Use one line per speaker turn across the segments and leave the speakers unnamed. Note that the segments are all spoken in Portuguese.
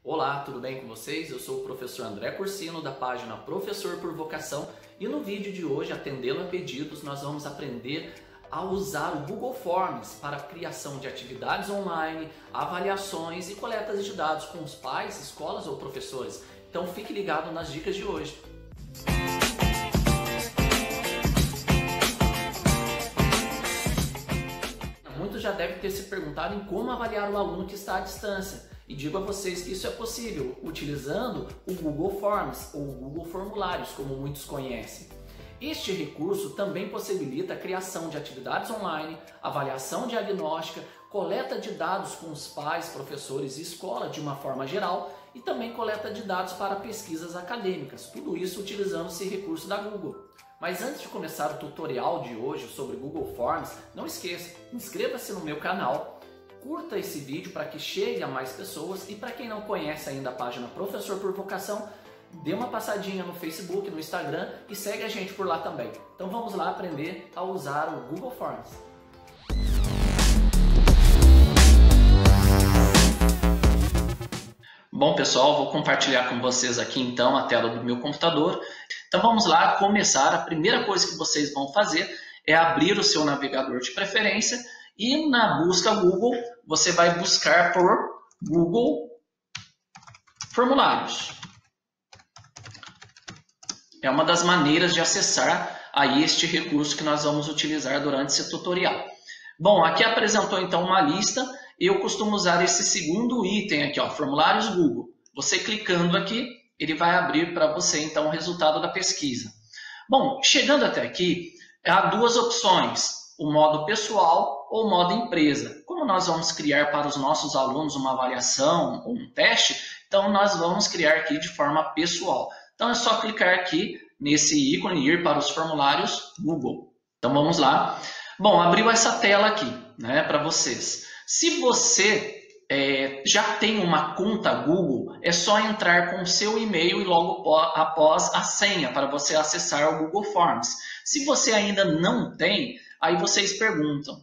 Olá, tudo bem com vocês? Eu sou o professor André Cursino da página Professor por Vocação e no vídeo de hoje, atendendo a pedidos, nós vamos aprender a usar o Google Forms para a criação de atividades online, avaliações e coletas de dados com os pais, escolas ou professores. Então fique ligado nas dicas de hoje. Muitos já devem ter se perguntado em como avaliar o aluno que está à distância. E digo a vocês que isso é possível utilizando o Google Forms ou Google Formulários, como muitos conhecem. Este recurso também possibilita a criação de atividades online, avaliação diagnóstica, coleta de dados com os pais, professores e escola de uma forma geral e também coleta de dados para pesquisas acadêmicas, tudo isso utilizando esse recurso da Google. Mas antes de começar o tutorial de hoje sobre Google Forms, não esqueça, inscreva-se no meu canal, curta esse vídeo para que chegue a mais pessoas e para quem não conhece ainda a página Professor por Vocação, dê uma passadinha no Facebook, no Instagram e segue a gente por lá também. Então vamos lá aprender a usar o Google Forms. Bom pessoal, vou compartilhar com vocês aqui então a tela do meu computador. Então vamos lá começar. A primeira coisa que vocês vão fazer é abrir o seu navegador de preferência e na busca Google você vai buscar por Google Formulários. É uma das maneiras de acessar aí este recurso que nós vamos utilizar durante esse tutorial. Bom, aqui apresentou então uma lista. Eu costumo usar esse segundo item aqui, ó, Formulários Google. Você clicando aqui, ele vai abrir para você então o resultado da pesquisa. Bom, chegando até aqui, há duas opções, o modo pessoal ou o modo empresa. Como nós vamos criar para os nossos alunos uma avaliação ou um teste, então nós vamos criar aqui de forma pessoal. Então é só clicar aqui nesse ícone e ir para os formulários Google. Então vamos lá. Bom, abriu essa tela aqui, né, para vocês. Se você já tem uma conta Google, é só entrar com o seu e-mail e logo após a senha para você acessar o Google Forms. Se você ainda não tem, aí vocês perguntam,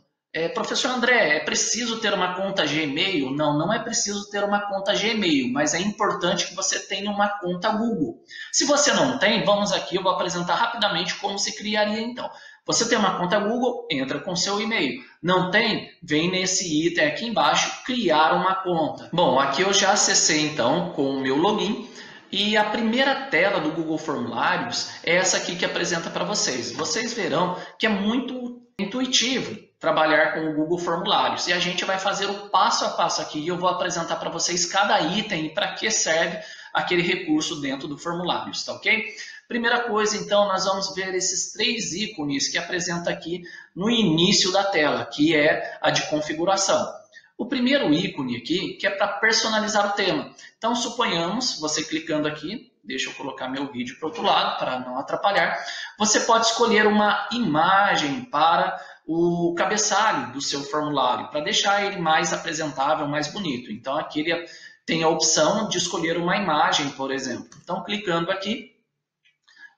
professor André, é preciso ter uma conta Gmail? Não, não é preciso ter uma conta Gmail, mas é importante que você tenha uma conta Google. Se você não tem, vamos aqui, eu vou apresentar rapidamente como se criaria então. Você tem uma conta Google, entra com seu e-mail. Não tem? Vem nesse item aqui embaixo, criar uma conta. Bom, aqui eu já acessei então com o meu login. E a primeira tela do Google Formulários é essa aqui que apresenta para vocês. Vocês verão que é muito intuitivo trabalhar com o Google Formulários. E a gente vai fazer o passo a passo aqui. E eu vou apresentar para vocês cada item e para que serve aquele recurso dentro do Formulários, tá ok? Primeira coisa, então, nós vamos ver esses três ícones que apresenta aqui no início da tela, que é a de configuração. O primeiro ícone aqui, que é para personalizar o tema. Então, suponhamos, você clicando aqui, deixa eu colocar meu vídeo para o outro lado, para não atrapalhar, você pode escolher uma imagem para o cabeçalho do seu formulário, para deixar ele mais apresentável, mais bonito. Então, aqui ele tem a opção de escolher uma imagem, por exemplo. Então, clicando aqui,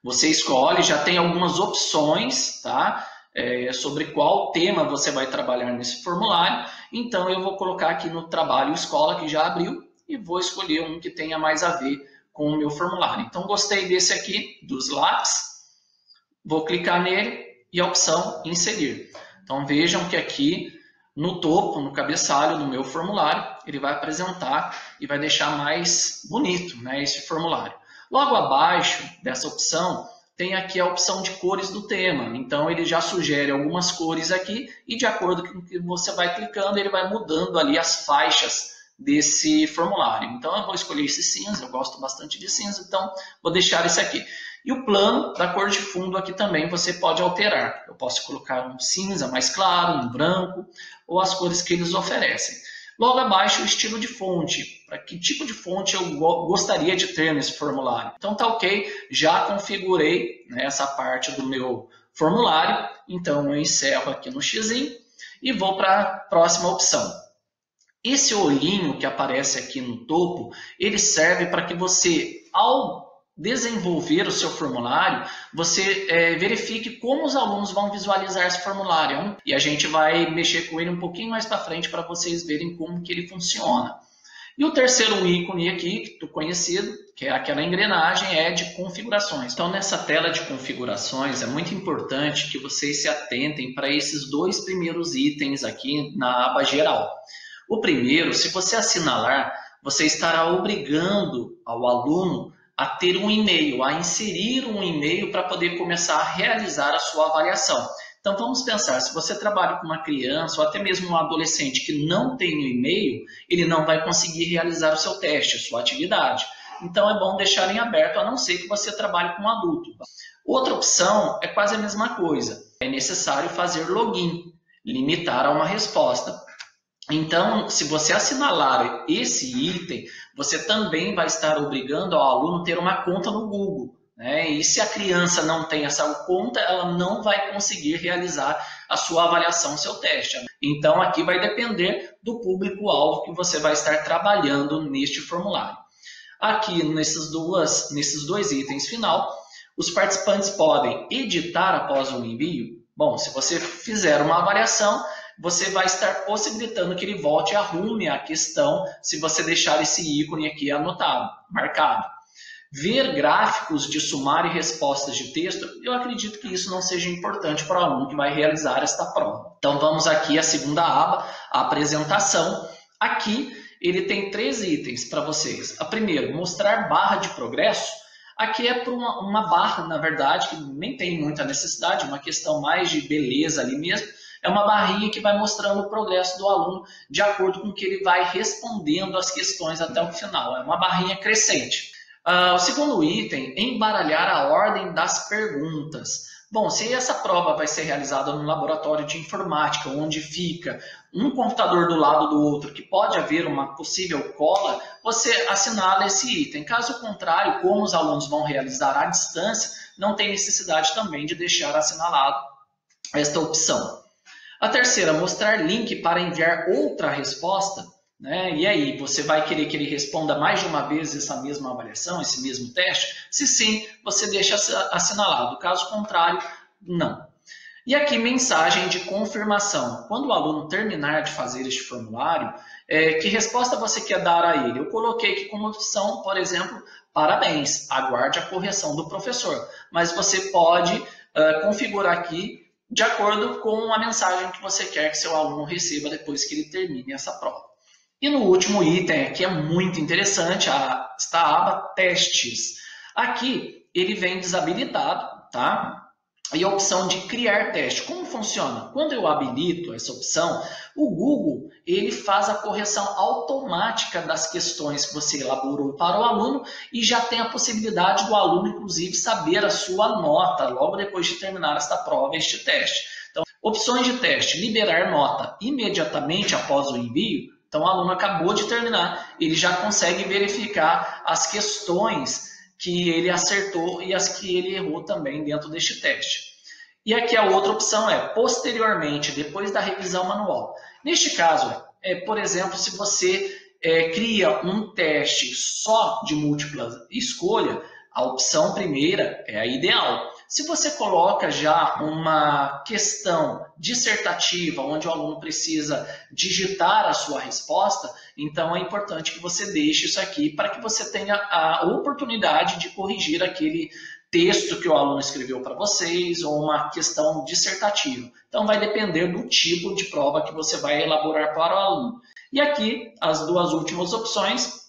você escolhe, já tem algumas opções, tá? Sobre qual tema você vai trabalhar nesse formulário. Então, eu vou colocar aqui no trabalho escola, que já abriu, e vou escolher um que tenha mais a ver com o meu formulário. Então, gostei desse aqui, dos lápis. Vou clicar nele e a opção inserir. Então, vejam que aqui no topo, no cabeçalho do meu formulário, ele vai apresentar e vai deixar mais bonito, né, esse formulário. Logo abaixo dessa opção, tem aqui a opção de cores do tema. Então, ele já sugere algumas cores aqui e de acordo com o que você vai clicando, ele vai mudando ali as faixas desse formulário. Então, eu vou escolher esse cinza, eu gosto bastante de cinza, então vou deixar esse aqui. E o plano da cor de fundo aqui também você pode alterar. Eu posso colocar um cinza mais claro, um branco, ou as cores que eles oferecem. Logo abaixo, o estilo de fonte. Para que tipo de fonte eu gostaria de ter nesse formulário. Então tá ok, já configurei, né, essa parte do meu formulário. Então eu encerro aqui no xizinho e vou para a próxima opção. Esse olhinho que aparece aqui no topo, ele serve para que você, ao desenvolver o seu formulário, você verifique como os alunos vão visualizar esse formulário. E a gente vai mexer com ele um pouquinho mais para frente para vocês verem como que ele funciona. E o terceiro ícone aqui, conhecido, que é aquela engrenagem, é de configurações. Então, nessa tela de configurações, é muito importante que vocês se atentem para esses dois primeiros itens aqui na aba geral. O primeiro, se você assinalar, você estará obrigando ao aluno a ter um e-mail, a inserir um e-mail para poder começar a realizar a sua avaliação. Então vamos pensar, se você trabalha com uma criança ou até mesmo um adolescente que não tem um e-mail, ele não vai conseguir realizar o seu teste, a sua atividade. Então é bom deixar em aberto, a não ser que você trabalhe com um adulto. Outra opção é quase a mesma coisa, é necessário fazer login, limitar a uma resposta. Então, se você assinalar esse item, você também vai estar obrigando ao aluno a ter uma conta no Google, né? E se a criança não tem essa conta, ela não vai conseguir realizar a sua avaliação, o seu teste. Então, aqui vai depender do público-alvo que você vai estar trabalhando neste formulário. Aqui, nesses dois itens final, os participantes podem editar após o envio. Bom, se você fizer uma avaliação, você vai estar possibilitando que ele volte e arrume a questão se você deixar esse ícone aqui anotado, marcado. Ver gráficos de sumário e respostas de texto, eu acredito que isso não seja importante para o aluno que vai realizar esta prova. Então vamos aqui à segunda aba, a apresentação. Aqui ele tem 3 itens para vocês. A primeira, mostrar barra de progresso. Aqui é para uma barra, na verdade, que nem tem muita necessidade, uma questão mais de beleza ali mesmo. É uma barrinha que vai mostrando o progresso do aluno de acordo com o que ele vai respondendo as questões até o final. É uma barrinha crescente. O segundo item, embaralhar a ordem das perguntas. Bom, se essa prova vai ser realizada no laboratório de informática, onde fica um computador do lado do outro, que pode haver uma possível cola, você assinala esse item. Caso contrário, como os alunos vão realizar à distância, não tem necessidade também de deixar assinalado esta opção. A terceira, mostrar link para enviar outra resposta, né? E aí, você vai querer que ele responda mais de uma vez essa mesma avaliação, esse mesmo teste? Se sim, você deixa assinalado. Caso contrário, não. E aqui, mensagem de confirmação. Quando o aluno terminar de fazer este formulário, que resposta você quer dar a ele? Eu coloquei aqui como opção, por exemplo, parabéns, aguarde a correção do professor. Mas você pode configurar aqui de acordo com a mensagem que você quer que seu aluno receba depois que ele termine essa prova. E no último item, aqui é muito interessante, está a aba testes. Aqui ele vem desabilitado, tá? E a opção de criar teste. Como funciona? Quando eu habilito essa opção, o Google ele faz a correção automática das questões que você elaborou para o aluno e já tem a possibilidade do aluno, inclusive, saber a sua nota logo depois de terminar esta prova, este teste. Então, opções de teste, liberar nota imediatamente após o envio. Então, o aluno acabou de terminar, ele já consegue verificar as questões que ele acertou e as que ele errou também dentro deste teste. E aqui a outra opção é posteriormente, depois da revisão manual. Neste caso, por exemplo, se você cria um teste só de múltipla escolha, a opção primeira é a ideal. Se você coloca já uma questão dissertativa, onde o aluno precisa digitar a sua resposta, então é importante que você deixe isso aqui para que você tenha a oportunidade de corrigir aquele texto que o aluno escreveu para vocês ou uma questão dissertativa. Então vai depender do tipo de prova que você vai elaborar para o aluno. E aqui, as duas últimas opções,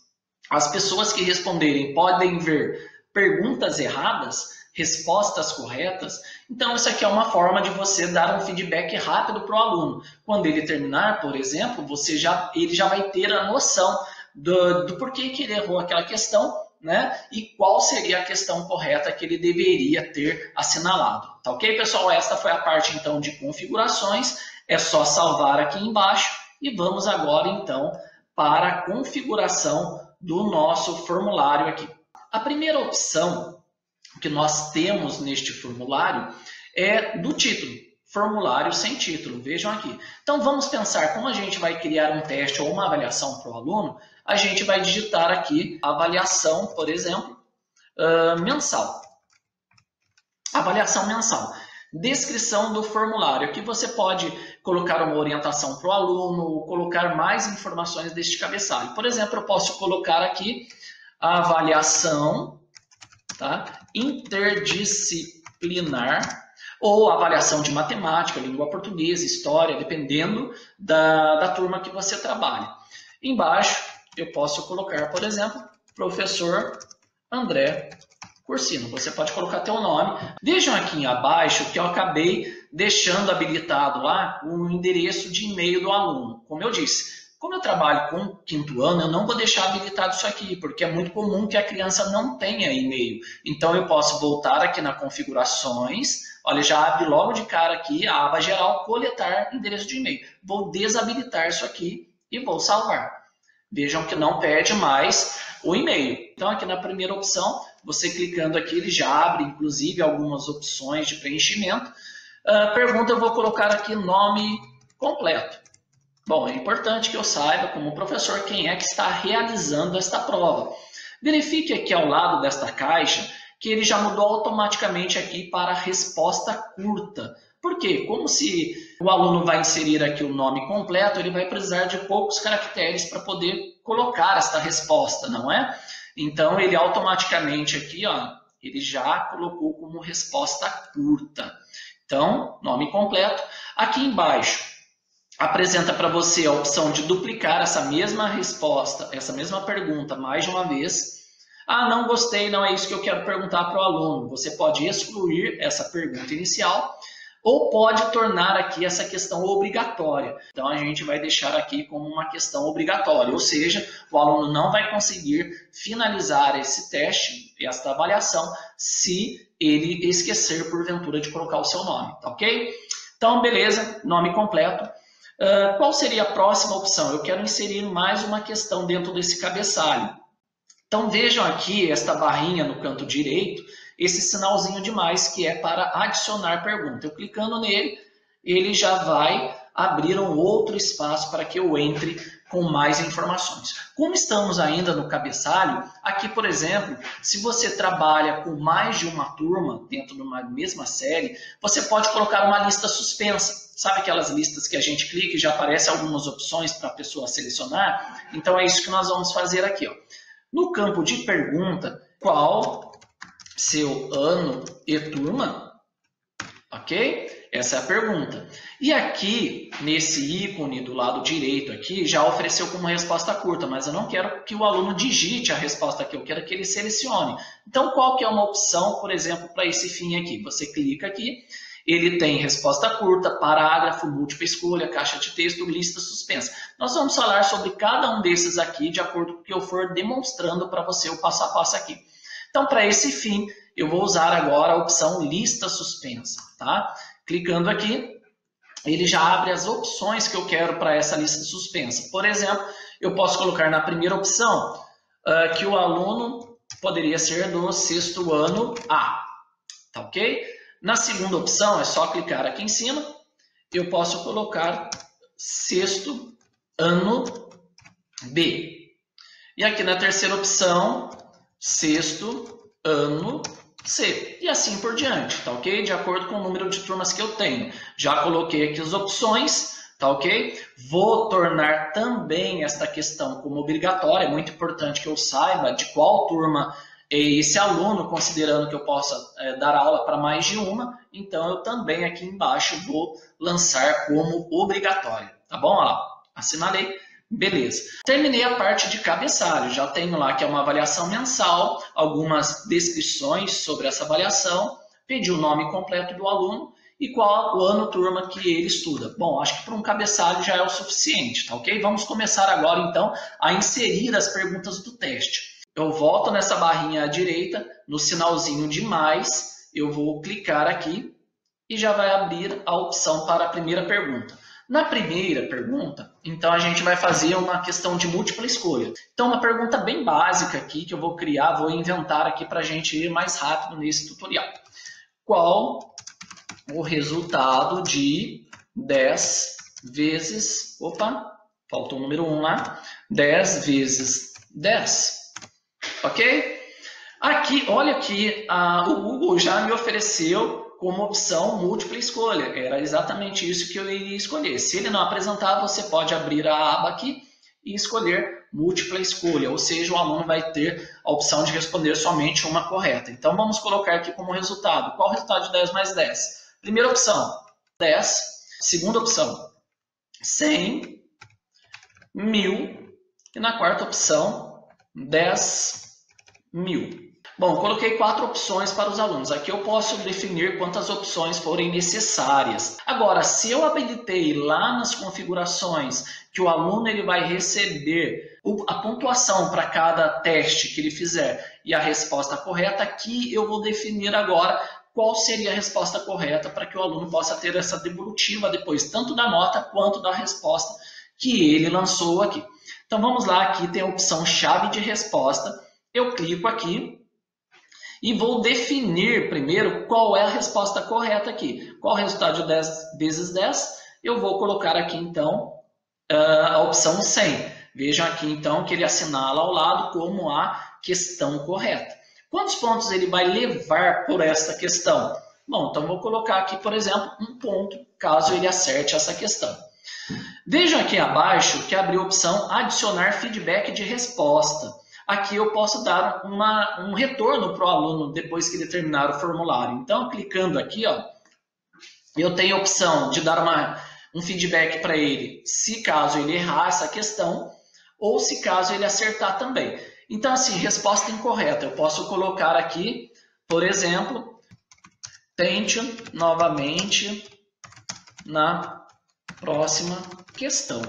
as pessoas que responderem podem ver perguntas erradas, respostas corretas. Então, isso aqui é uma forma de você dar um feedback rápido para o aluno. Quando ele terminar, por exemplo, ele já vai ter a noção do porquê que ele errou aquela questão, né? E qual seria a questão correta que ele deveria ter assinalado. Tá ok, pessoal? Esta foi a parte, então, de configurações. É só salvar aqui embaixo. E vamos agora, então, para a configuração do nosso formulário aqui. A primeira opção que nós temos neste formulário é do título, formulário sem título, vejam aqui. Então vamos pensar como a gente vai criar um teste ou uma avaliação para o aluno, a gente vai digitar aqui avaliação, por exemplo, mensal. Avaliação mensal. Descrição do formulário. Aqui você pode colocar uma orientação para o aluno, colocar mais informações deste cabeçalho. Por exemplo, eu posso colocar aqui a avaliação, tá, interdisciplinar, ou avaliação de matemática, língua portuguesa, história, dependendo da turma que você trabalha. Embaixo, eu posso colocar, por exemplo, professor André Cursino. Você pode colocar teu nome. Vejam aqui abaixo que eu acabei deixando habilitado lá o endereço de e-mail do aluno. Como eu disse, como eu trabalho com quinto ano, eu não vou deixar habilitado isso aqui, porque é muito comum que a criança não tenha e-mail. Então, eu posso voltar aqui na configurações. Olha, já abre logo de cara aqui a aba geral, coletar endereço de e-mail. Vou desabilitar isso aqui e vou salvar. Vejam que não perde mais o e-mail. Então, aqui na primeira opção, você clicando aqui, ele já abre, inclusive, algumas opções de preenchimento. Pergunta, eu vou colocar aqui nome completo. Bom, é importante que eu saiba, como professor, quem é que está realizando esta prova. Verifique aqui ao lado desta caixa que ele já mudou automaticamente aqui para resposta curta. Por quê? Como se o aluno vai inserir aqui o nome completo, ele vai precisar de poucos caracteres para poder colocar esta resposta, não é? Então, ele automaticamente aqui, ó, ele já colocou como resposta curta. Então, nome completo. Aqui embaixo, apresenta para você a opção de duplicar essa mesma resposta, essa mesma pergunta mais de uma vez. Ah, não gostei, não é isso que eu quero perguntar para o aluno. Você pode excluir essa pergunta inicial ou pode tornar aqui essa questão obrigatória. Então, a gente vai deixar aqui como uma questão obrigatória, ou seja, o aluno não vai conseguir finalizar esse teste, esta avaliação, se ele esquecer, porventura, de colocar o seu nome, tá ok? Então, beleza, nome completo. Qual seria a próxima opção? Eu quero inserir mais uma questão dentro desse cabeçalho. Então, vejam aqui esta barrinha no canto direito, esse sinalzinho de mais que é para adicionar pergunta. Eu clicando nele, ele já vai abrir um outro espaço para que eu entre com mais informações. Como estamos ainda no cabeçalho, aqui, por exemplo, se você trabalha com mais de uma turma dentro de uma mesma série, você pode colocar uma lista suspensa. Sabe aquelas listas que a gente clica e já aparecem algumas opções para a pessoa selecionar? Então, é isso que nós vamos fazer aqui, ó. No campo de pergunta, qual seu ano e turma? Ok? Essa é a pergunta. E aqui, nesse ícone do lado direito aqui, já ofereceu como resposta curta, mas eu não quero que o aluno digite a resposta aqui, eu quero que ele selecione. Então, qual que é uma opção, por exemplo, para esse fim aqui? Você clica aqui, ele tem resposta curta, parágrafo, múltipla escolha, caixa de texto, lista suspensa. Nós vamos falar sobre cada um desses aqui, de acordo com o que eu for demonstrando para você o passo a passo aqui. Então, para esse fim, eu vou usar agora a opção lista suspensa, tá? Clicando aqui, ele já abre as opções que eu quero para essa lista suspensa. Por exemplo, eu posso colocar na primeira opção que o aluno poderia ser do sexto ano A, tá ok? Na segunda opção, é só clicar aqui em cima, eu posso colocar sexto ano B. E aqui na terceira opção, sexto ano C. E assim por diante, tá ok? De acordo com o número de turmas que eu tenho. Já coloquei aqui as opções, tá ok? Vou tornar também esta questão como obrigatória. É muito importante que eu saiba de qual turma é esse aluno, considerando que eu possa dar aula para mais de uma. Então, eu também aqui embaixo vou lançar como obrigatório, tá bom? Ó, assinalei. Beleza. Terminei a parte de cabeçalho. Já tenho lá que é uma avaliação mensal, algumas descrições sobre essa avaliação, pedi o nome completo do aluno e qual o ano, turma que ele estuda. Bom, acho que para um cabeçalho já é o suficiente, tá ok? Vamos começar agora, então, a inserir as perguntas do teste. Eu volto nessa barrinha à direita, no sinalzinho de mais, eu vou clicar aqui e já vai abrir a opção para a primeira pergunta. Na primeira pergunta, então a gente vai fazer uma questão de múltipla escolha. Então, uma pergunta bem básica aqui que eu vou criar, vou inventar aqui para a gente ir mais rápido nesse tutorial. Qual o resultado de 10 vezes... Opa, faltou o número 1 lá. 10 vezes 10. Ok? Aqui, olha que o Google já me ofereceu como opção múltipla escolha. Era exatamente isso que eu iria escolher. Se ele não apresentar, você pode abrir a aba aqui e escolher múltipla escolha, ou seja, o aluno vai ter a opção de responder somente uma correta. Então, vamos colocar aqui como resultado. Qual o resultado de 10 mais 10? Primeira opção, 10. Segunda opção, 100, 1000. E na quarta opção, 10.000. Bom, coloquei 4 opções para os alunos. Aqui eu posso definir quantas opções forem necessárias. Agora, se eu habilitei lá nas configurações que o aluno ele vai receber a pontuação para cada teste que ele fizer e a resposta correta, aqui eu vou definir agora qual seria a resposta correta para que o aluno possa ter essa devolutiva depois, tanto da nota quanto da resposta que ele lançou aqui. Então vamos lá, aqui tem a opção chave de resposta. Eu clico aqui e vou definir primeiro qual é a resposta correta aqui. Qual o resultado de 10 vezes 10? Eu vou colocar aqui então a opção 100. Vejam aqui então que ele assinala ao lado como a questão correta. Quantos pontos ele vai levar por essa questão? Bom, então vou colocar aqui, por exemplo, 1 ponto, caso ele acerte essa questão. Vejam aqui abaixo que abriu a opção adicionar feedback de resposta. Aqui eu posso dar um retorno para o aluno depois que ele terminar o formulário. Então, clicando aqui, ó, eu tenho a opção de dar um feedback para ele, se caso ele errar essa questão, ou se caso ele acertar também. Então, assim, resposta incorreta. Eu posso colocar aqui, por exemplo, tente novamente na próxima questão.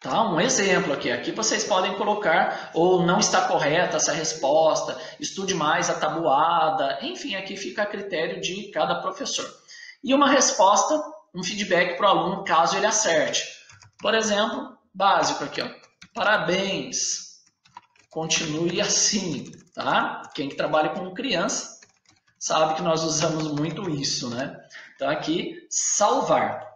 Tá? Um exemplo aqui. Aqui vocês podem colocar ou não está correta essa resposta, estude mais a tabuada, enfim, aqui fica a critério de cada professor. E uma resposta, um feedback para o aluno caso ele acerte. Por exemplo, básico aqui, ó. Parabéns, continue assim, tá? Quem trabalha com criança sabe que nós usamos muito isso, né? Então aqui, salvar.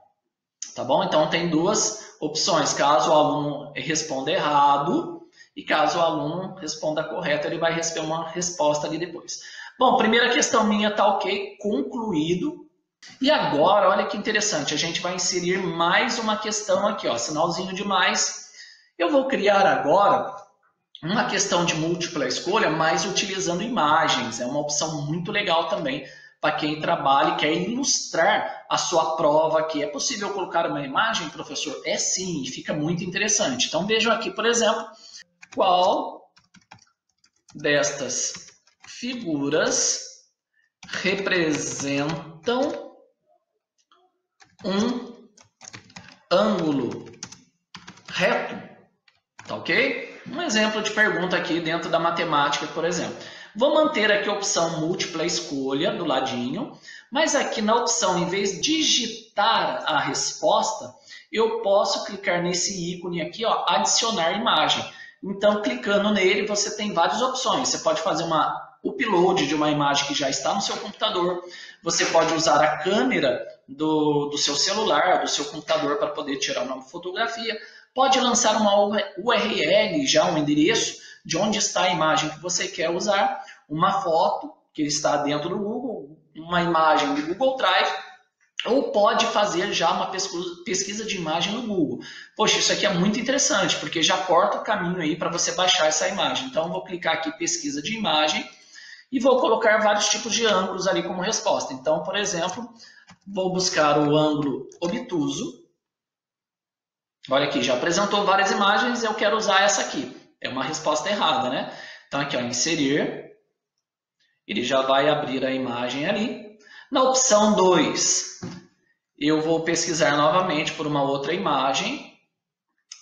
Tá bom? Então tem 2 opções. Caso o aluno responda errado e caso o aluno responda correto, ele vai receber uma resposta ali depois. Bom, primeira questão minha tá ok, concluído. E agora, olha que interessante, a gente vai inserir mais uma questão aqui, ó, sinalzinho de mais. Eu vou criar agora uma questão de múltipla escolha, mas utilizando imagens. É uma opção muito legal também para quem trabalha e quer ilustrar a sua prova aqui. É possível colocar uma imagem, professor? É sim, fica muito interessante. Então vejam aqui, por exemplo, qual destas figuras representam um ângulo reto? Tá ok? Um exemplo de pergunta aqui dentro da matemática, por exemplo. Vou manter aqui a opção múltipla escolha do ladinho, mas aqui na opção, em vez de digitar a resposta, eu posso clicar nesse ícone aqui, ó, adicionar imagem. Então, clicando nele, você tem várias opções. Você pode fazer uma upload de uma imagem que já está no seu computador. Você pode usar a câmera do seu celular, do seu computador, para poder tirar uma fotografia. Pode lançar uma URL, já um endereço, de onde está a imagem que você quer usar, uma foto que está dentro do Google, uma imagem do Google Drive, ou pode fazer já uma pesquisa de imagem no Google. Poxa, isso aqui é muito interessante, porque já corta o caminho aí para você baixar essa imagem. Então, vou clicar aqui pesquisa de imagem e vou colocar vários tipos de ângulos ali como resposta. Então, por exemplo, vou buscar o ângulo obtuso. Olha aqui, já apresentou várias imagens, eu quero usar essa aqui. É uma resposta errada, né? Então aqui, ó, inserir. Ele já vai abrir a imagem ali. Na opção 2, eu vou pesquisar novamente por uma outra imagem.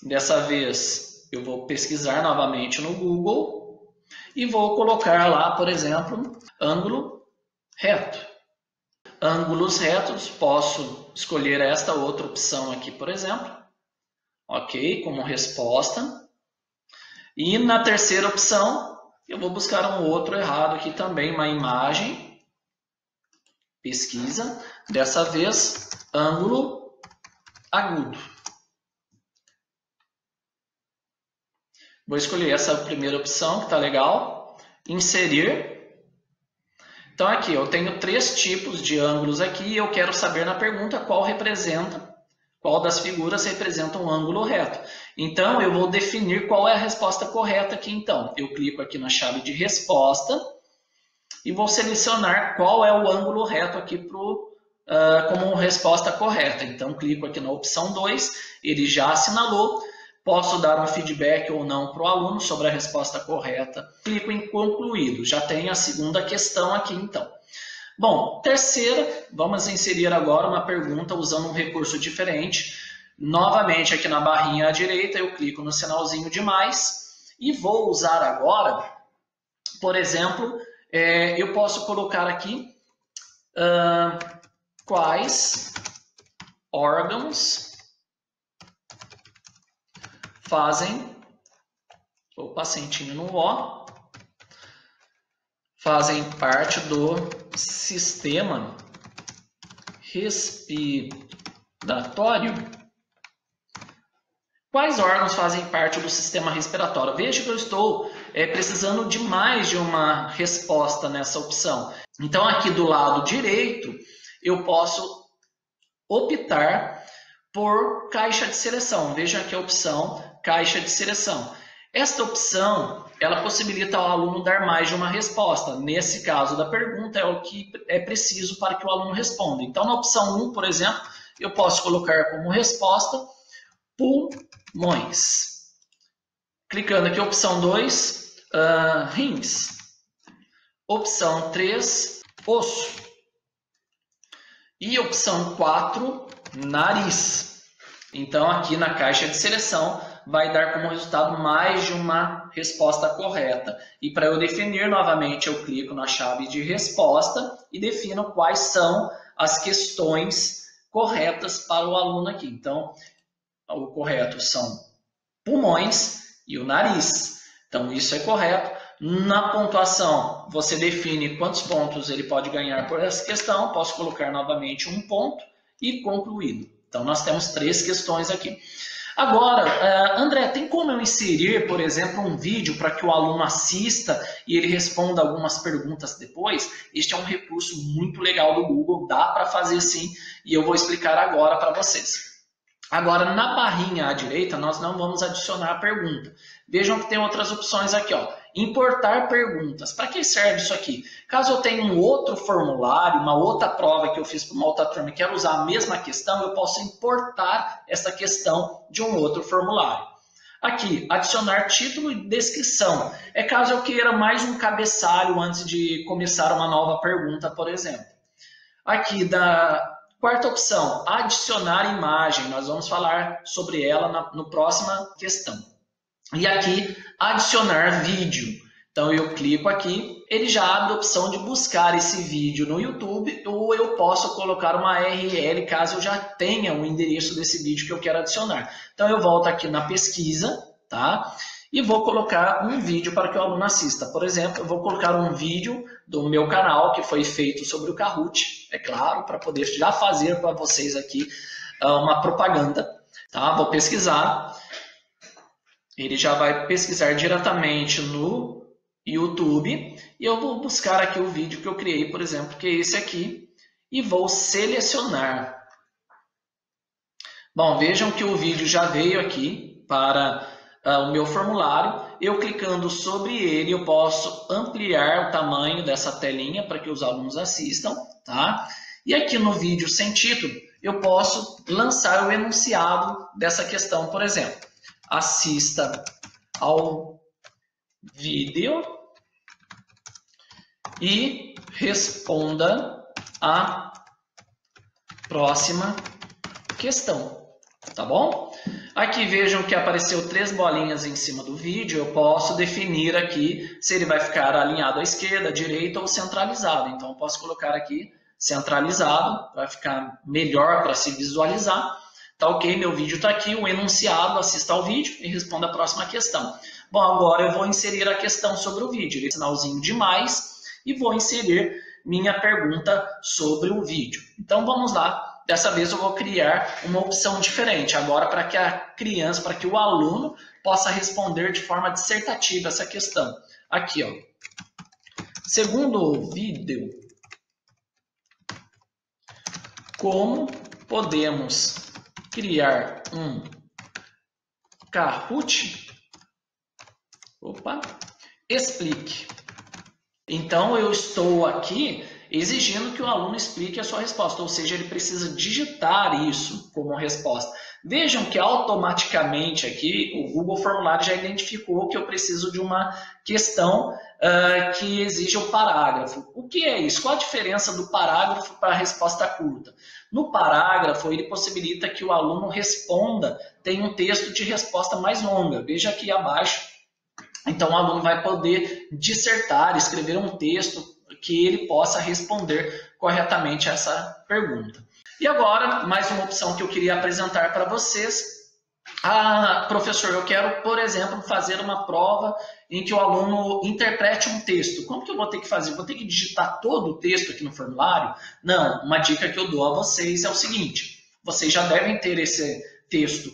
Dessa vez, eu vou pesquisar novamente no Google. E vou colocar lá, por exemplo, ângulo reto. Ângulos retos, posso escolher esta outra opção aqui, por exemplo. Ok, como resposta. E na terceira opção, eu vou buscar um outro errado aqui também, uma imagem. Pesquisa. Dessa vez, ângulo agudo. Vou escolher essa primeira opção, que está legal. Inserir. Então aqui eu tenho 3 tipos de ângulos aqui e eu quero saber na pergunta qual das figuras representa um ângulo reto. Então eu vou definir qual é a resposta correta aqui então. Eu clico aqui na chave de resposta e vou selecionar qual é o ângulo reto aqui como resposta correta. Então clico aqui na opção 2, ele já assinalou. Posso dar um feedback ou não para o aluno sobre a resposta correta. Clico em concluído. Já tenho a segunda questão aqui então. Bom, terceira, vamos inserir agora uma pergunta usando um recurso diferente. Novamente aqui na barrinha à direita eu clico no sinalzinho de mais e vou usar agora, por exemplo, eu posso colocar aqui quais órgãos fazem, acentinho no O, fazem parte do sistema respiratório. Quais órgãos fazem parte do sistema respiratório? Veja que eu estou precisando de mais de uma resposta nessa opção. Então aqui do lado direito eu posso optar por caixa de seleção. Veja aqui a opção caixa de seleção. Esta opção, ela possibilita ao aluno dar mais de uma resposta. Nesse caso da pergunta, é o que é preciso para que o aluno responda. Então, na opção 1, por exemplo, eu posso colocar como resposta pulmões. Clicando aqui, opção 2, rins. Opção 3, osso. E opção 4, nariz. Então, aqui na caixa de seleção, vai dar como resultado mais de uma resposta correta. E para eu definir novamente, eu clico na chave de resposta e defino quais são as questões corretas para o aluno aqui. Então, o correto são pulmões e o nariz. Então, isso é correto. Na pontuação, você define quantos pontos ele pode ganhar por essa questão. Posso colocar novamente um ponto e concluído. Então, nós temos 3 questões aqui. Agora, André, tem como eu inserir, por exemplo, um vídeo para que o aluno assista e ele responda algumas perguntas depois? Este é um recurso muito legal do Google, dá para fazer sim, e eu vou explicar agora para vocês. Agora, na barrinha à direita, nós não vamos adicionar a pergunta. Vejam que tem outras opções aqui, ó. Importar perguntas. Para que serve isso aqui? Caso eu tenha um outro formulário, uma outra prova que eu fiz para uma outra turma e quero usar a mesma questão, eu posso importar essa questão de um outro formulário. Aqui, adicionar título e descrição. É caso eu queira mais um cabeçalho antes de começar uma nova pergunta, por exemplo. Aqui, da quarta opção, adicionar imagem. Nós vamos falar sobre ela na próxima questão. E aqui, adicionar vídeo. Então, eu clico aqui, ele já abre a opção de buscar esse vídeo no YouTube, ou eu posso colocar uma URL caso eu já tenha o endereço desse vídeo que eu quero adicionar. Então, eu volto aqui na pesquisa, tá? E vou colocar um vídeo para que o aluno assista. Por exemplo, eu vou colocar um vídeo do meu canal que foi feito sobre o Kahoot, é claro, para poder já fazer para vocês aqui uma propaganda, tá? Vou pesquisar. Ele já vai pesquisar diretamente no YouTube e eu vou buscar aqui o vídeo que eu criei, por exemplo, que é esse aqui, e vou selecionar. Bom, vejam que o vídeo já veio aqui para o meu formulário. Eu clicando sobre ele, eu posso ampliar o tamanho dessa telinha para que os alunos assistam, tá? E aqui no vídeo sem título, eu posso lançar o enunciado dessa questão, por exemplo. Assista ao vídeo e responda a próxima questão, tá bom? Aqui vejam que apareceu 3 bolinhas em cima do vídeo, eu posso definir aqui se ele vai ficar alinhado à esquerda, à direita ou centralizado. Então eu posso colocar aqui centralizado para ficar melhor para se visualizar. Tá ok, meu vídeo está aqui, o enunciado, assista ao vídeo e responda a próxima questão. Bom, agora eu vou inserir a questão sobre o vídeo, esse sinalzinho de mais, e vou inserir minha pergunta sobre o vídeo. Então vamos lá, dessa vez eu vou criar uma opção diferente, agora para que a criança, para que o aluno possa responder de forma dissertativa essa questão. Aqui, ó. Segundo o vídeo, Como podemos criar um Kahoot? Explique. Então, eu estou aqui exigindo que o aluno explique a sua resposta, ou seja, ele precisa digitar isso como resposta. Vejam que automaticamente aqui o Google Formulário já identificou que eu preciso de uma questão que exige o parágrafo. O que é isso? Qual a diferença do parágrafo para a resposta curta? No parágrafo, ele possibilita que o aluno responda, tem um texto de resposta mais longa. Veja aqui abaixo. Então, o aluno vai poder dissertar, escrever um texto que ele possa responder corretamente a essa pergunta. E agora, mais uma opção que eu queria apresentar para vocês. Professor, eu quero, por exemplo, fazer uma prova em que o aluno interprete um texto. Como que eu vou ter que fazer? Vou ter que digitar todo o texto aqui no formulário? Não, uma dica que eu dou a vocês é o seguinte. Vocês já devem ter esse texto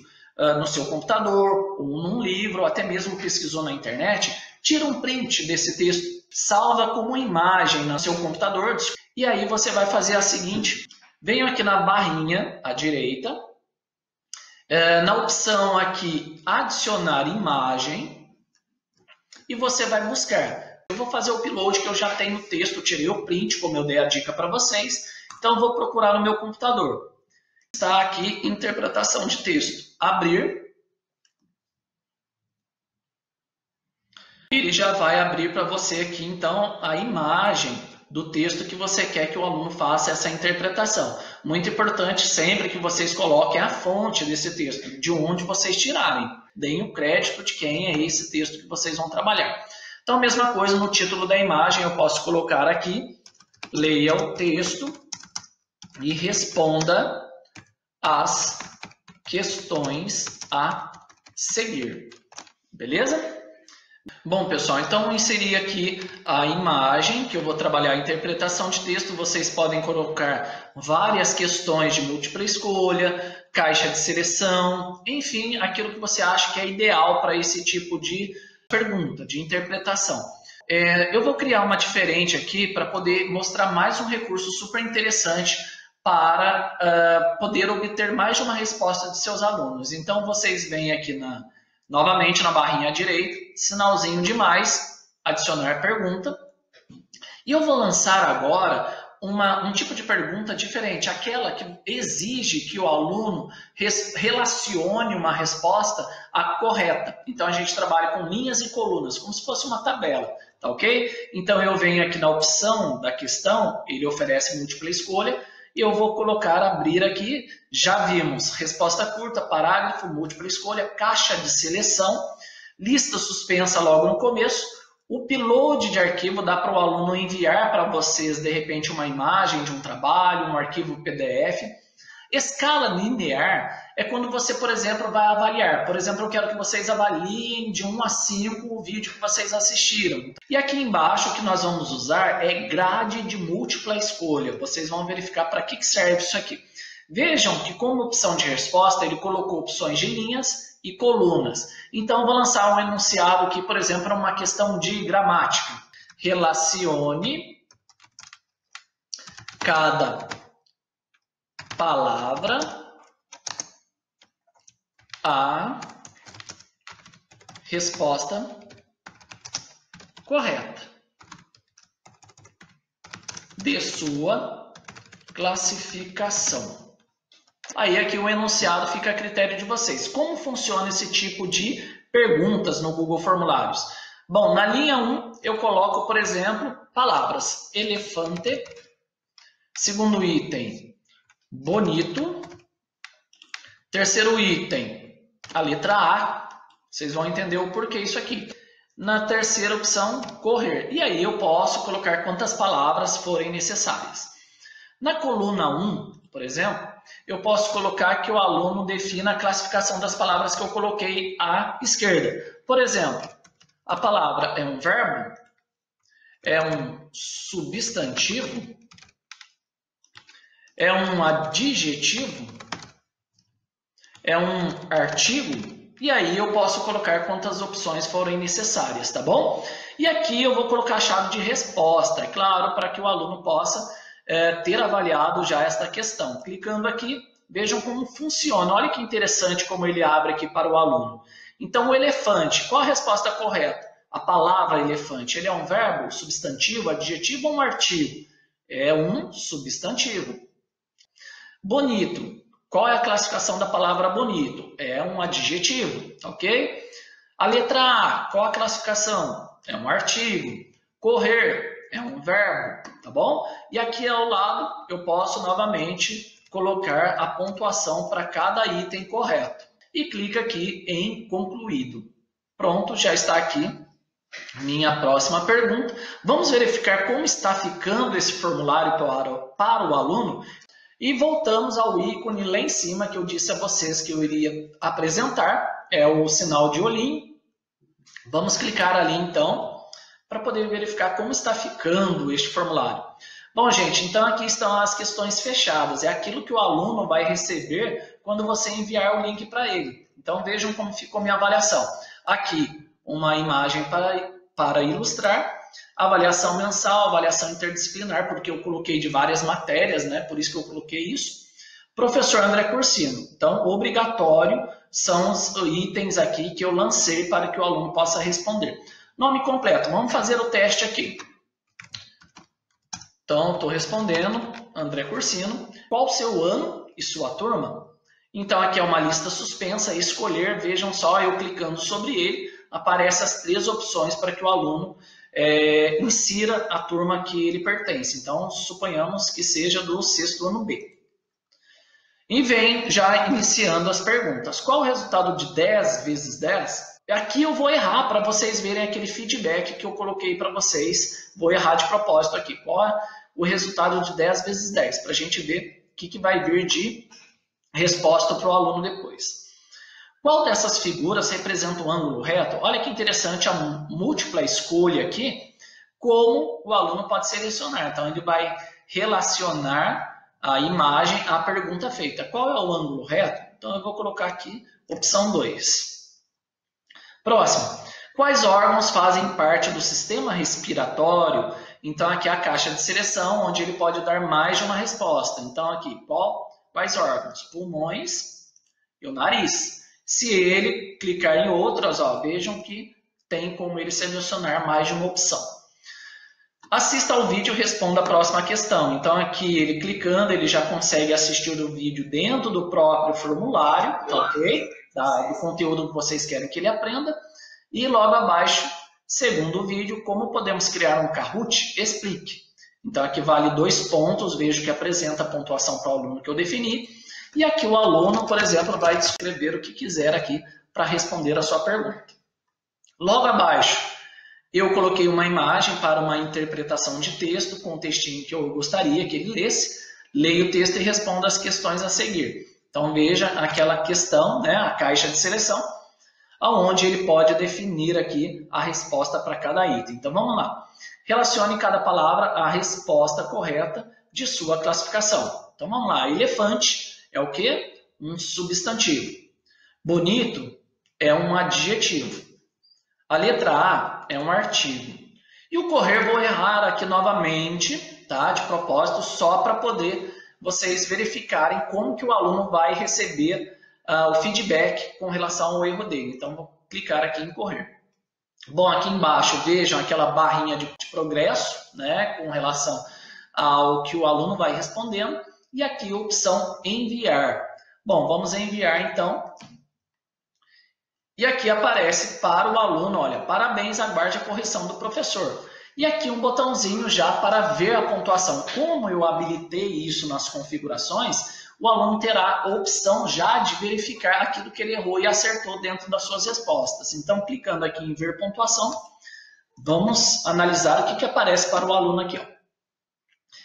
no seu computador, ou num livro, ou até mesmo pesquisou na internet. Tira um print desse texto, salva como imagem no seu computador, e aí você vai fazer a seguinte: venho aqui na barrinha à direita, na opção aqui adicionar imagem, e você vai buscar. Eu vou fazer o upload, que eu já tenho o texto, tirei o print, como eu dei a dica para vocês, então eu vou procurar no meu computador. Está aqui interpretação de texto. Abrir. Ele já vai abrir para você aqui, então, a imagem do texto que você quer que o aluno faça essa interpretação. Muito importante sempre que vocês coloquem a fonte desse texto, de onde vocês tirarem. Deem o crédito de quem é esse texto que vocês vão trabalhar. Então, a mesma coisa no título da imagem, eu posso colocar aqui, leia o texto e responda as questões a seguir. Beleza? Bom, pessoal, então eu inseri aqui a imagem, que eu vou trabalhar a interpretação de texto. Vocês podem colocar várias questões de múltipla escolha, caixa de seleção, enfim, aquilo que você acha que é ideal para esse tipo de pergunta, de interpretação. Eu vou criar uma diferente aqui para poder mostrar mais um recurso super interessante para poder obter mais de uma resposta de seus alunos. Então, vocês vêm aqui novamente na barrinha à direita, sinalzinho de mais, adicionar pergunta. E eu vou lançar agora um tipo de pergunta diferente, aquela que exige que o aluno relacione uma resposta à correta. Então, a gente trabalha com linhas e colunas, como se fosse uma tabela, tá ok? Então, eu venho aqui na opção da questão, ele oferece múltipla escolha, e eu vou colocar, abrir aqui, já vimos resposta curta, parágrafo, múltipla escolha, caixa de seleção, lista suspensa logo no começo, o upload de arquivo dá para o aluno enviar para vocês, de repente, uma imagem de um trabalho, um arquivo PDF. Escala linear é quando você, por exemplo, vai avaliar. Por exemplo, eu quero que vocês avaliem de 1 a 5 o vídeo que vocês assistiram. E aqui embaixo o que nós vamos usar é grade de múltipla escolha. Vocês vão verificar para que serve isso aqui. Vejam que como opção de resposta ele colocou opções de linhas e colunas. Então eu vou lançar um enunciado aqui, por exemplo, uma questão de gramática. Relacione cada palavra a resposta correta de sua classificação. Aí aqui o enunciado fica a critério de vocês. Como funciona esse tipo de perguntas no Google Formulários? Bom, na linha 1 eu coloco, por exemplo, palavras. Elefante. Segundo item, bonito. Terceiro item, a letra A. Vocês vão entender o porquê isso aqui. Na terceira opção, correr. E aí eu posso colocar quantas palavras forem necessárias. Na coluna 1, por exemplo, eu posso colocar que o aluno defina a classificação das palavras que eu coloquei à esquerda. Por exemplo, a palavra é um verbo, é um substantivo, é um adjetivo, é um artigo, e aí eu posso colocar quantas opções forem necessárias, tá bom? E aqui eu vou colocar a chave de resposta, é claro, para que o aluno possa ter avaliado já esta questão. Clicando aqui, vejam como funciona. Olha que interessante como ele abre aqui para o aluno. Então, o elefante, qual a resposta correta? A palavra elefante, ele é um verbo, substantivo, adjetivo ou um artigo? É um substantivo. Bonito, qual é a classificação da palavra bonito? É um adjetivo, ok? A letra A, qual a classificação? É um artigo. Correr é um verbo, tá bom? E aqui ao lado eu posso novamente colocar a pontuação para cada item correto. E clica aqui em concluído. Pronto, já está aqui minha próxima pergunta. Vamos verificar como está ficando esse formulário para o aluno. E voltamos ao ícone lá em cima que eu disse a vocês que eu iria apresentar. É o sinal de olhinho. Vamos clicar ali então para poder verificar como está ficando este formulário. Bom, gente, então aqui estão as questões fechadas. É aquilo que o aluno vai receber quando você enviar o link para ele. Então vejam como ficou minha avaliação. Aqui uma imagem para ilustrar. Avaliação mensal, avaliação interdisciplinar, porque eu coloquei de várias matérias, né? Por isso que eu coloquei isso. Professor André Cursino. Então, obrigatório são os itens aqui que eu lancei para que o aluno possa responder. Nome completo. Vamos fazer o teste aqui. Então, estou respondendo, André Cursino. Qual o seu ano e sua turma? Então, aqui é uma lista suspensa, escolher, vejam só, eu clicando sobre ele, aparecem as 3 opções para que o aluno insira a turma que ele pertence. Então, suponhamos que seja do 6º ano B. E vem já iniciando as perguntas. Qual o resultado de 10 vezes 10? Aqui eu vou errar para vocês verem aquele feedback que eu coloquei para vocês. Vou errar de propósito aqui. Qual é o resultado de 10 vezes 10? Para a gente ver o que vai vir de resposta para o aluno depois. Qual dessas figuras representa um ângulo reto? Olha que interessante a múltipla escolha aqui, como o aluno pode selecionar. Então, ele vai relacionar a imagem à pergunta feita. Qual é o ângulo reto? Então, eu vou colocar aqui opção 2. Próximo. Quais órgãos fazem parte do sistema respiratório? Então, aqui é a caixa de seleção, onde ele pode dar mais de uma resposta. Então, aqui, quais órgãos? Pulmões e o nariz. Se ele clicar em outras, vejam que tem como ele selecionar mais de uma opção. Assista ao vídeo e responda a próxima questão. Então, aqui, ele clicando, ele já consegue assistir o vídeo dentro do próprio formulário, ok? Do conteúdo que vocês querem que ele aprenda. E logo abaixo, segundo vídeo, como podemos criar um Kahoot? Explique. Então, aqui vale 2 pontos, vejo que apresenta a pontuação para o aluno que eu defini. E aqui o aluno, por exemplo, vai escrever o que quiser aqui para responder a sua pergunta. Logo abaixo, eu coloquei uma imagem para uma interpretação de texto com o textinho que eu gostaria que ele lesse. Leia o texto e responda as questões a seguir. Então veja aquela questão, né, a caixa de seleção, onde ele pode definir aqui a resposta para cada item. Então vamos lá. Relacione cada palavra à resposta correta de sua classificação. Então vamos lá. Elefante é o quê? Um substantivo. Bonito é um adjetivo. A letra A é um artigo. E o correr vou errar aqui novamente, tá? De propósito, só para poder vocês verificarem como que o aluno vai receber o feedback com relação ao erro dele. Então, vou clicar aqui em correr. Bom, aqui embaixo, vejam aquela barrinha de progresso, né? Com relação ao que o aluno vai respondendo. E aqui a opção enviar. Bom, vamos enviar então. E aqui aparece para o aluno, olha, parabéns, aguarde a correção do professor. E aqui um botãozinho já para ver a pontuação. Como eu habilitei isso nas configurações, o aluno terá a opção já de verificar aquilo que ele errou e acertou dentro das suas respostas. Então, clicando aqui em ver pontuação, vamos analisar o que aparece para o aluno aqui.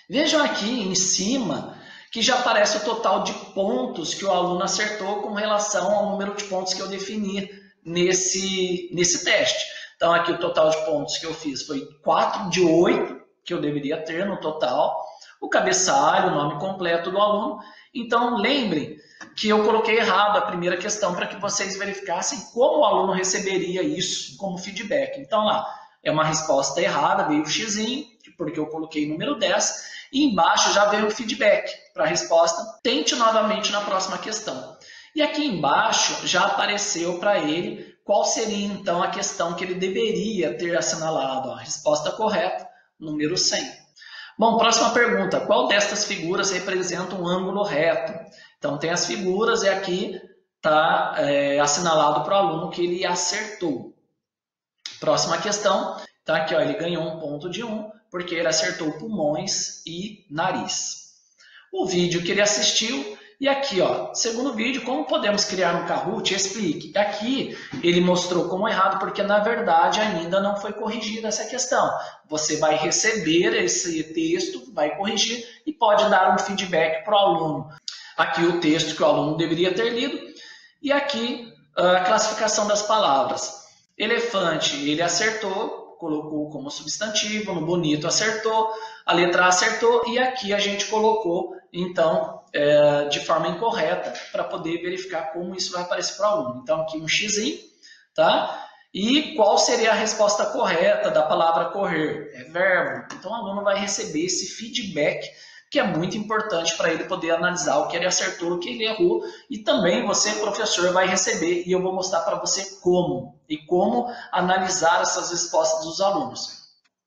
Vejam aqui em cima que já aparece o total de pontos que o aluno acertou com relação ao número de pontos que eu defini nesse teste. Então, aqui o total de pontos que eu fiz foi 4 de 8 que eu deveria ter no total. O cabeçalho, o nome completo do aluno. Então, lembrem que eu coloquei errado a primeira questão para que vocês verificassem como o aluno receberia isso como feedback. Então, lá, é uma resposta errada, veio o xizinho, porque eu coloquei número 10, e embaixo já veio o feedback para a resposta. Tente novamente na próxima questão. E aqui embaixo já apareceu para ele qual seria então a questão que ele deveria ter assinalado. A resposta correta, número 100. Bom, próxima pergunta. Qual destas figuras representa um ângulo reto? Então tem as figuras e aqui está assinalado para o aluno que ele acertou. Próxima questão. Tá aqui, ó, ele ganhou um ponto de 1 porque ele acertou pulmões e nariz. O vídeo que ele assistiu. E aqui, ó, segundo vídeo, como podemos criar um Kahoot? Explique. Aqui ele mostrou como errado, porque na verdade ainda não foi corrigida essa questão. Você vai receber esse texto, vai corrigir e pode dar um feedback para o aluno. Aqui o texto que o aluno deveria ter lido. E aqui a classificação das palavras. Elefante, ele acertou, colocou como substantivo, no bonito acertou, a letra A acertou e aqui a gente colocou, então, de forma incorreta para poder verificar como isso vai aparecer para o aluno. Então, aqui um xizinho, tá? E qual seria a resposta correta da palavra correr? É verbo. Então, o aluno vai receber esse feedback, que é muito importante para ele poder analisar o que ele acertou, o que ele errou. E também você, professor, vai receber, e eu vou mostrar para você como. E como analisar essas respostas dos alunos.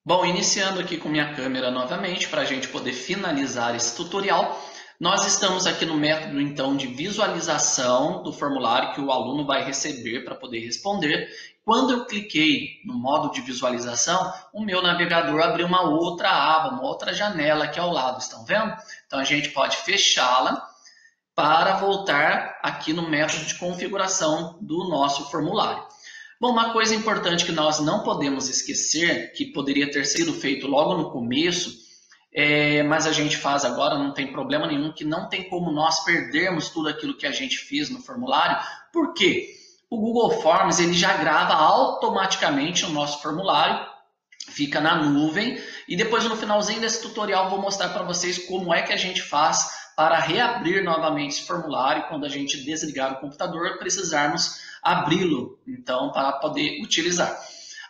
Bom, iniciando aqui com minha câmera novamente, para a gente poder finalizar esse tutorial. Nós estamos aqui no método, então, de visualização do formulário que o aluno vai receber para poder responder. Quando eu cliquei no modo de visualização, o meu navegador abriu uma outra aba, uma outra janela aqui ao lado, estão vendo? Então, a gente pode fechá-la para voltar aqui no método de configuração do nosso formulário. Bom, uma coisa importante que nós não podemos esquecer, que poderia ter sido feito logo no começo, mas a gente faz agora, não tem problema nenhum, que não tem como nós perdermos tudo aquilo que a gente fez no formulário. Por quê? O Google Forms ele já grava automaticamente o nosso formulário, fica na nuvem, e depois no finalzinho desse tutorial eu vou mostrar para vocês como é que a gente faz para reabrir novamente esse formulário quando a gente desligar o computador, precisarmos abri-lo, então, para poder utilizar.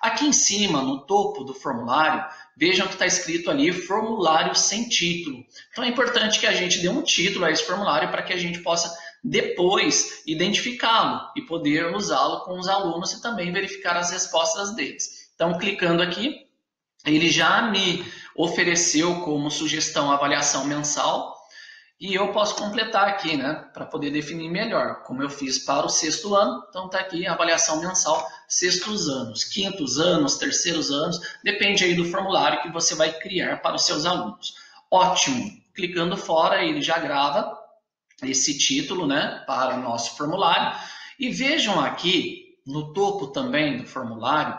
Aqui em cima, no topo do formulário, vejam que está escrito ali formulário sem título. Então é importante que a gente dê um título a esse formulário para que a gente possa depois identificá-lo e poder usá-lo com os alunos e também verificar as respostas deles. Então clicando aqui, ele já me ofereceu como sugestão a avaliação mensal e eu posso completar aqui, né, para poder definir melhor, como eu fiz para o 6º ano. Então está aqui a avaliação mensal 6º anos, 5º anos, 3º anos, depende aí do formulário que você vai criar para os seus alunos. Ótimo! Clicando fora, ele já grava esse título, né, para o nosso formulário. E vejam aqui, no topo também do formulário,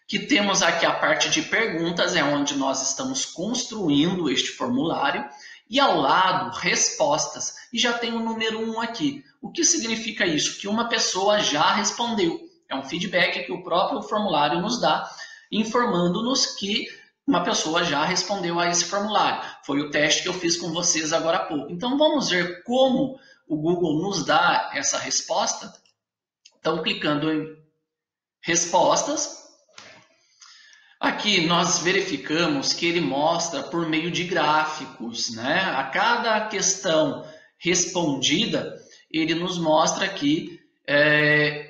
que temos aqui a parte de perguntas, é onde nós estamos construindo este formulário, e ao lado, respostas, e já tem o número 1 aqui. O que significa isso? Que uma pessoa já respondeu. É um feedback que o próprio formulário nos dá, informando-nos que uma pessoa já respondeu a esse formulário. Foi o teste que eu fiz com vocês agora há pouco. Então, vamos ver como o Google nos dá essa resposta. Então, clicando em respostas. Aqui nós verificamos que ele mostra por meio de gráficos, né? A cada questão respondida, ele nos mostra aqui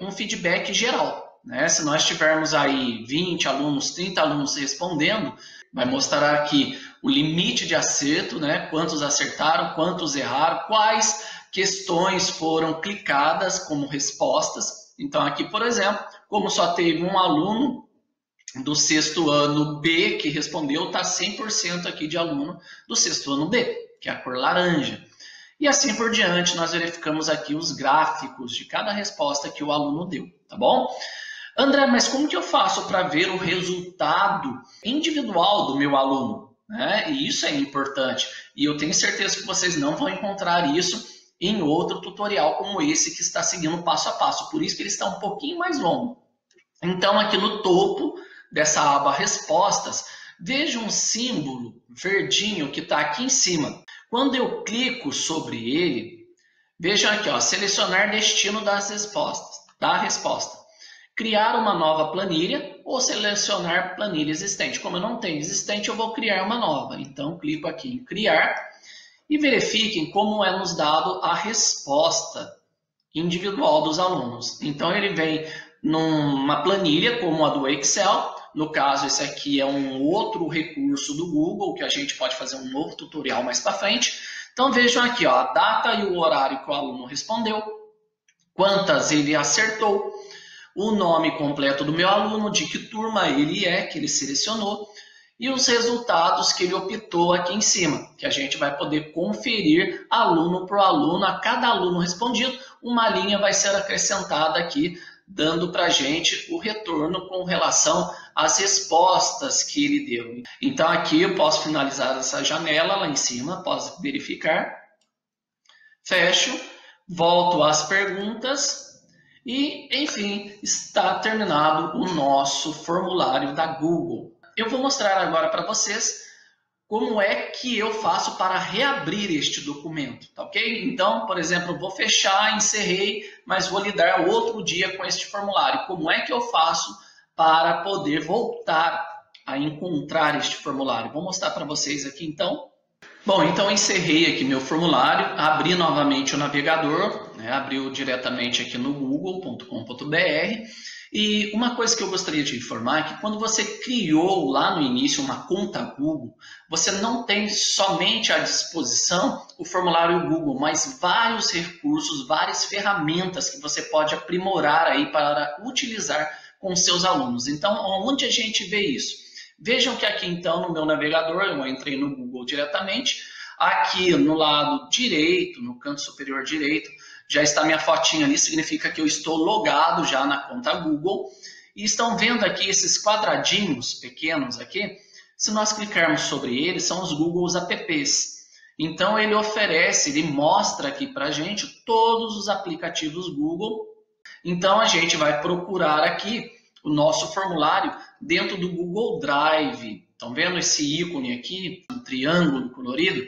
um feedback geral, né? Se nós tivermos aí 20 alunos, 30 alunos respondendo, vai mostrar aqui o limite de acerto, né? Quantos acertaram, quantos erraram, quais questões foram clicadas como respostas. Então aqui, por exemplo, como só teve um aluno do 6º ano B que respondeu, está 100% aqui de aluno do 6º ano B, que é a cor laranja. E assim por diante, nós verificamos aqui os gráficos de cada resposta que o aluno deu, tá bom? André, mas como que eu faço para ver o resultado individual do meu aluno? E isso é importante. E eu tenho certeza que vocês não vão encontrar isso em outro tutorial como esse que está seguindo passo a passo. Por isso que ele está um pouquinho mais longo. Então, aqui no topo dessa aba respostas, veja um símbolo verdinho que está aqui em cima. Quando eu clico sobre ele, vejam aqui, ó, selecionar destino das respostas, da resposta. criar uma nova planilha ou selecionar planilha existente. Como eu não tenho existente, eu vou criar uma nova. Então, clico aqui em criar e verifiquem como é nos dado a resposta individual dos alunos. Então, ele vem numa planilha como a do Excel. No caso, esse aqui é um outro recurso do Google, que a gente pode fazer um novo tutorial mais para frente. Então, vejam aqui, ó, a data e o horário que o aluno respondeu, quantas ele acertou, o nome completo do meu aluno, de que turma ele é, que ele selecionou, e os resultados que ele optou aqui em cima, que a gente vai poder conferir aluno por aluno, a cada aluno respondido, uma linha vai ser acrescentada aqui, dando para a gente o retorno com relação às respostas que ele deu. Então aqui eu posso finalizar essa janela lá em cima, posso verificar, fecho, volto às perguntas, e, enfim, está terminado o nosso formulário da Google. Eu vou mostrar agora para vocês como é que eu faço para reabrir este documento, tá ok? Então, por exemplo, vou fechar, encerrei, mas vou lidar outro dia com este formulário. Como é que eu faço para poder voltar a encontrar este formulário? Vou mostrar para vocês aqui, então. Bom, então eu encerrei aqui meu formulário, abri novamente o navegador, abriu diretamente aqui no google.com.br, e uma coisa que eu gostaria de informar é que quando você criou lá no início uma conta Google, você não tem somente à disposição o formulário Google, mas vários recursos, várias ferramentas que você pode aprimorar aí para utilizar com seus alunos. Então, onde a gente vê isso? Vejam que aqui então no meu navegador, eu entrei no Google diretamente, aqui no lado direito, no canto superior direito, já está minha fotinha ali, significa que eu estou logado já na conta Google. E estão vendo aqui esses quadradinhos pequenos aqui? Se nós clicarmos sobre eles, são os Google Apps. Então ele oferece, ele mostra aqui para a gente todos os aplicativos Google. Então a gente vai procurar aqui o nosso formulário dentro do Google Drive. Estão vendo esse ícone aqui, um triângulo colorido?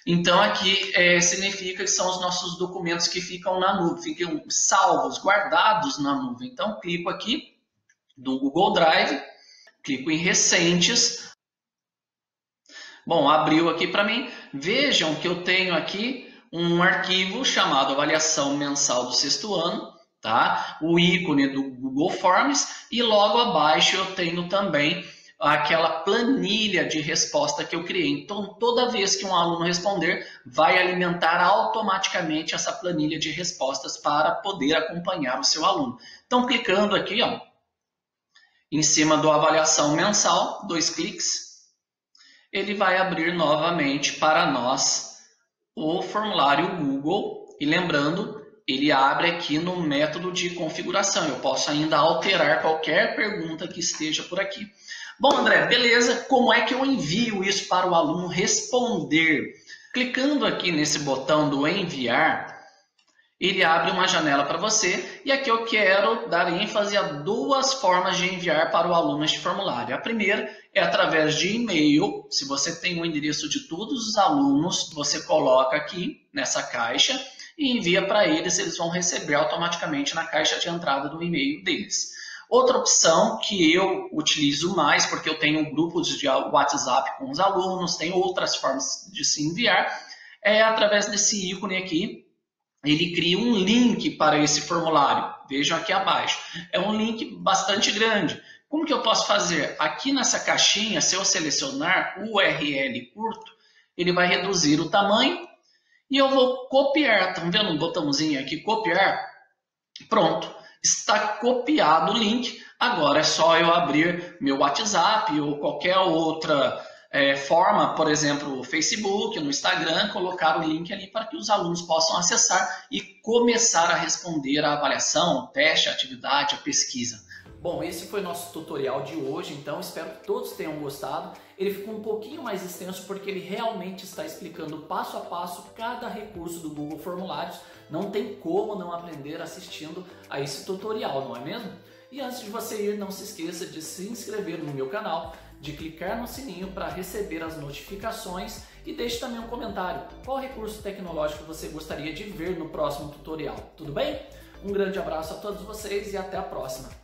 Então aqui significa que são os nossos documentos que ficam na nuvem, ficam salvos, guardados na nuvem. Então clico aqui do Google Drive, clico em recentes. Bom, abriu aqui para mim. Vejam que eu tenho aqui um arquivo chamado avaliação mensal do sexto ano. Tá? O ícone do Google Forms e logo abaixo eu tenho também aquela planilha de resposta que eu criei. Então, toda vez que um aluno responder, vai alimentar automaticamente essa planilha de respostas para poder acompanhar o seu aluno. Então, clicando aqui, ó, em cima do avaliação mensal, 2 cliques, ele vai abrir novamente para nós o formulário Google. E lembrando, ele abre aqui no método de configuração. Eu posso ainda alterar qualquer pergunta que esteja por aqui. Bom, André, beleza. Como é que eu envio isso para o aluno responder? Clicando aqui nesse botão do enviar, ele abre uma janela para você. E aqui eu quero dar ênfase a 2 formas de enviar para o aluno este formulário. A primeira é através de e-mail. Se você tem o endereço de todos os alunos, você coloca aqui nessa caixa e envia para eles, eles vão receber automaticamente na caixa de entrada do e-mail deles. Outra opção que eu utilizo mais, porque eu tenho grupos de WhatsApp com os alunos, tem outras formas de se enviar, é através desse ícone aqui. Ele cria um link para esse formulário. Vejam aqui abaixo. É um link bastante grande. Como que eu posso fazer? Aqui nessa caixinha, se eu selecionar o URL curto, ele vai reduzir o tamanho. E eu vou copiar, estão vendo um botãozinho aqui, copiar? Pronto, está copiado o link. Agora é só eu abrir meu WhatsApp ou qualquer outra forma, por exemplo, o Facebook, no Instagram, colocar o link ali para que os alunos possam acessar e começar a responder a avaliação, o teste, a atividade, a pesquisa. Bom, esse foi nosso tutorial de hoje, então espero que todos tenham gostado. Ele ficou um pouquinho mais extenso porque ele realmente está explicando passo a passo cada recurso do Google Formulários. Não tem como não aprender assistindo a esse tutorial, não é mesmo? E antes de você ir, não se esqueça de se inscrever no meu canal, de clicar no sininho para receber as notificações e deixe também um comentário. Qual recurso tecnológico você gostaria de ver no próximo tutorial? Tudo bem? Um grande abraço a todos vocês e até a próxima!